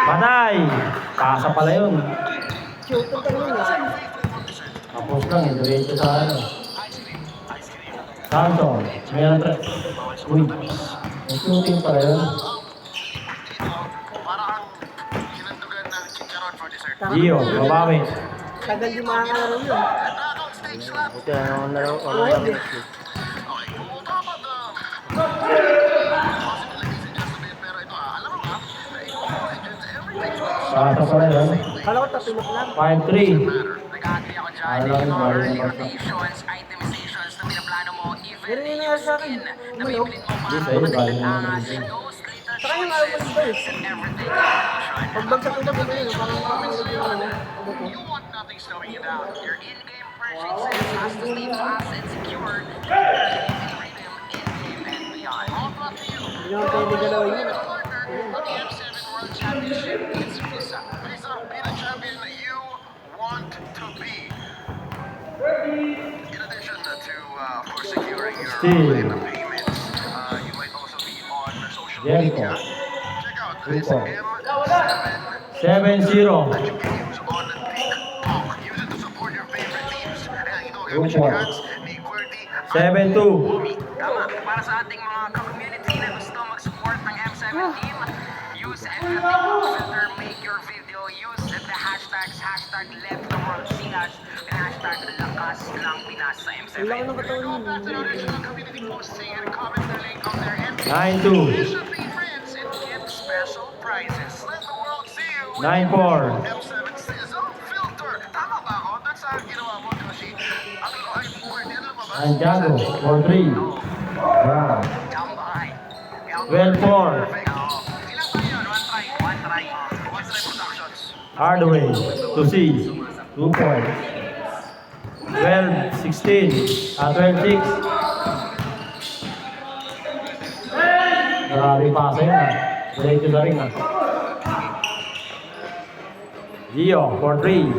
Panay! Pasa pala yun. Shoot ka rin yun. Tapos lang, diretso sa ano. Samson, meron tra... Uy, may shooting pala yun. Gio, babawi. Tagal di makakalaro yun. Buti ano laro. Pasa pala yun. Kala ko tapilok lang. 5-3. Alam mo, Pero yun nga sa akin. Malok. Hindi sa'yo, galing mo naman dito. Saka yung araw mo ba eh. Pagbagsak ko na ba yun? Parang makakalaro yung ano. You want nothing slowing you down. Your in-game purchases has to stay fast and secure. In-game and beyond. All brought to you. Hindi naman pwede galawin yun. On the M7 World Championship, it's Visa. Visa, be the champion that you want to be. In addition to, of course, securing your Still. payments, you might also be on social Jericho. media. Check out this Super. M7 7-0. that you can use on TikTok. Use it to support your favorite teams. Ayan, ito, Super. gamitin yung ads ni QWERTY. 7-2. Tama, para sa ating mga ka-community na gusto mag-support ng M7 team, use everything filter, make your video, use the hashtags, hashtag let the world see us, and hashtag lakas lang Pinas sa M7. Wala ko ng katawan yun. Additional community posting and comment the link on their end. 9-2. You should be friends and get special prizes. Let the world see you. 9-4. M7 Sizzle Filter. Tama ba ako? That's ang ginawa mo, Joshi. Ang ikaw ay QWERTY. Ano ba ba? Santiago, 4-3. Brown. Tambay. 12-4. Ilan ba yun? One try. One try productions. Hardaway, to C. 2 points. 12-16. 12-6. Grabe pasa yun ah. Diretso na rin ah. Gio, 4-3.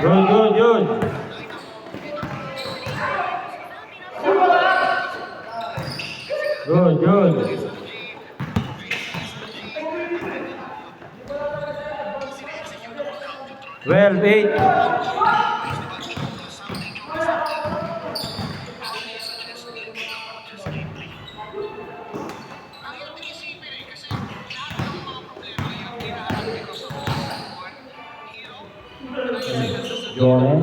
Good, good, good. Good, good. Well, 8. Jordan.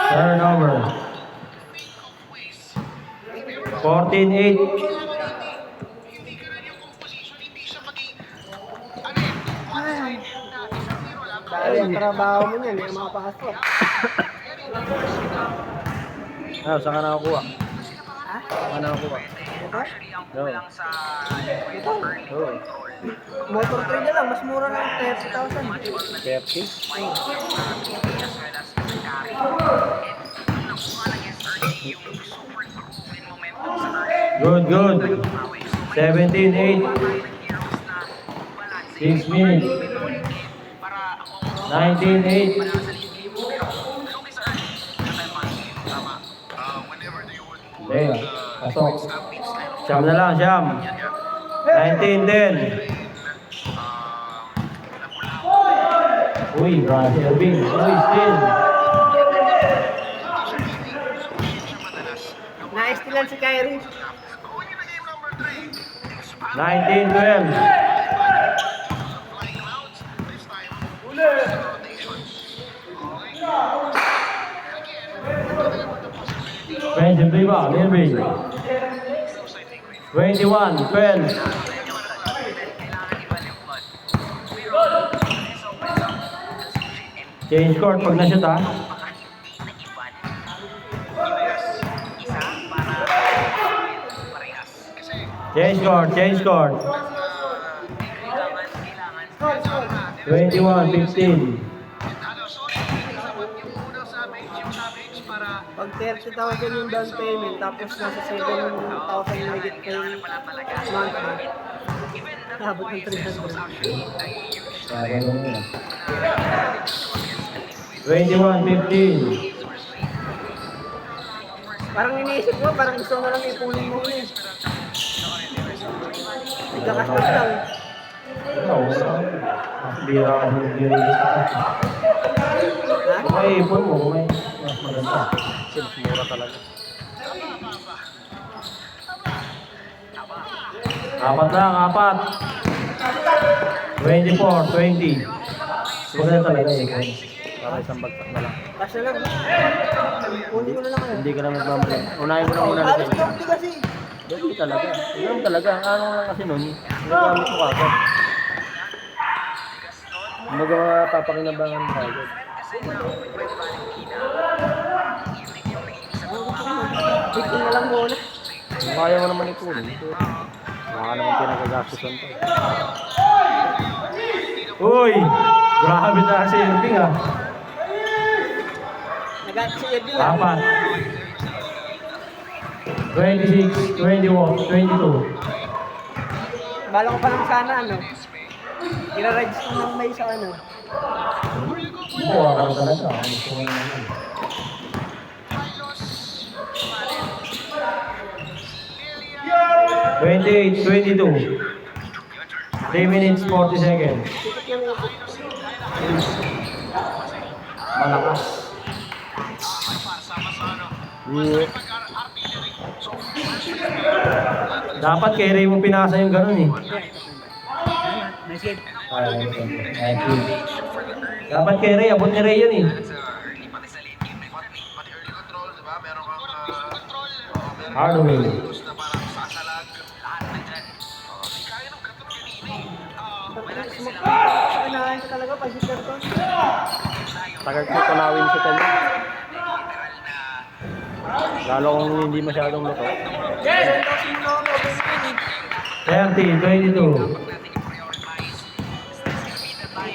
Turnover. 14-8. Dahil ang trabaho mo niyan, may mga pasok. Ano, saan ka nakakuha? Ha? Saan ka nakakuha? Ito? No. Ito? Oo. Motor trade na lang, mas mura lang 30,000. 30? Good, good. 17-8. 6 minutes. 19-8. There, pasok. Siyam na lang, siyam. 19-10. Uy, Bradley Irving. Uy, still. Na-estilan si Kyrie. 19-12. Benjamin Riva, Irving. 21-12. Change court pag na-shoot ha. Change court, change court. 21-15. Pag 30,000 yung down payment, tapos nasa 7,000 yung higit kay monthly. Abot ng 300. Sabi mo yun. 21-15. Parang iniisip mo, parang gusto mo lang ipunin mo eh. Nagkakastos lang. Ikaw, bira ka ng bira. Kung may ipon mo, kung may mas maganda. Kasi mas mura talaga. Apat lang, apat. 24, 20. Maganda talaga eh. Para isang bagsak na lang. Kasya lang. Kunin ko na lang kayo. Hindi ka na magmamali. Unahin mo na muna na Alis sa'yo. ko kasi. Hindi talaga. Ganun talaga. Ang ano lang kasi nun, nagamit mo kagad. Magpapakinabangan mo kagad. Tigil na lang muna. Kung kaya mo naman ipunin, baka naman pinagagastusan to. Uy! Grabe na si Irving ah. Si Edwin lang. Apat. 26, 21, 22. Bala ko pa lang sana ano. Ira-rides ko ng may sa ano. Buwa ka talaga. Gusto mo naman. $28, 22. 3 minutes, 40 seconds. Malakas. Yeah. Dapat kay Ray mo pinasa yung ganun eh. Nice game. Thank you. Dapat kay Ray, abot ni Ray yun eh. Hardway. Kanahan ka talaga pag hitter ko. Tagal ko tunawin sa kanya. Lalo kung hindi masyadong luto. Yes! Kasi mo na ako overspin 30, 22.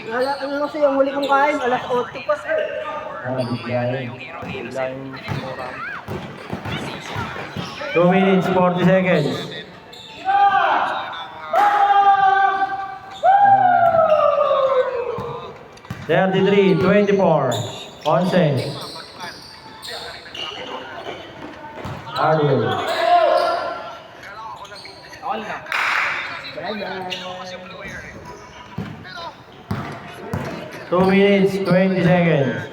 Wala, ano kasi yung huli kong kain, alas 8 pa. Bigla yung mura. 2 minutes, 40 seconds. $33, 24. 11. Hardway. Bye-bye. 2 minutes, 20 seconds.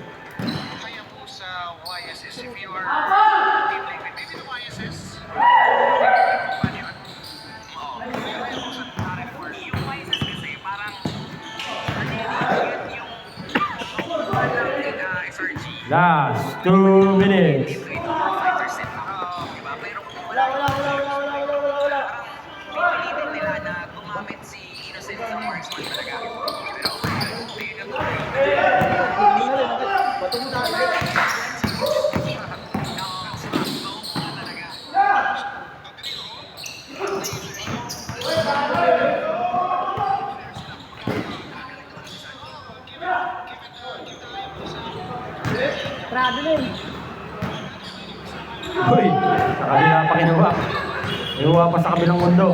Hayabusa YSS if you are team like maybe the YSS. Paano yun? Oo. Hayabusa pare for yung YSS kasi parang yung SRG. Last 2 minutes. Ito 5% na. Diba? Pero kung Wala. pipilitin nila na gumamit si Innocent sa marksman talaga. Pero ayun Bato mo na ako. Traveling. Uy, sa kabila pa kinuha. Kinuha pa sa kabilang mundo.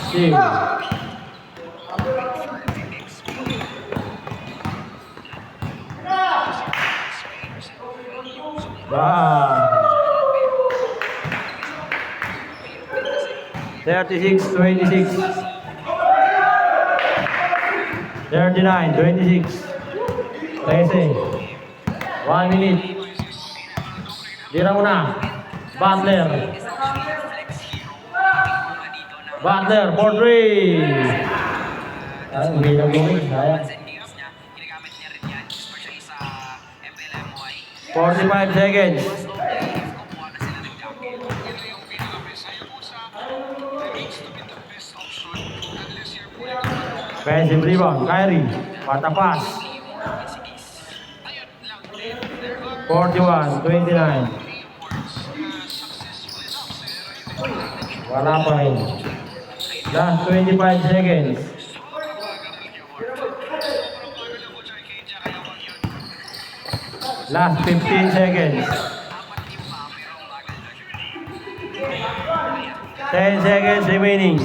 Steve. Wow. 36, 26. 39, 26. 13. 1 minute. Tira mo na. Butler. Butler, 4-3. Ay, hindi na gawin. Kaya. 45 seconds. Offensive rebound, Kyrie. Patapas. 41, 29. Wala pa rin. Last 25 seconds. Last 15 seconds. 10 seconds remaining.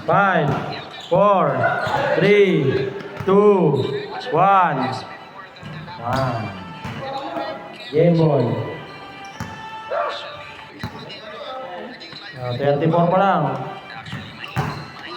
5, 4, 3, 2, 1. Game ball. 34 pa lang.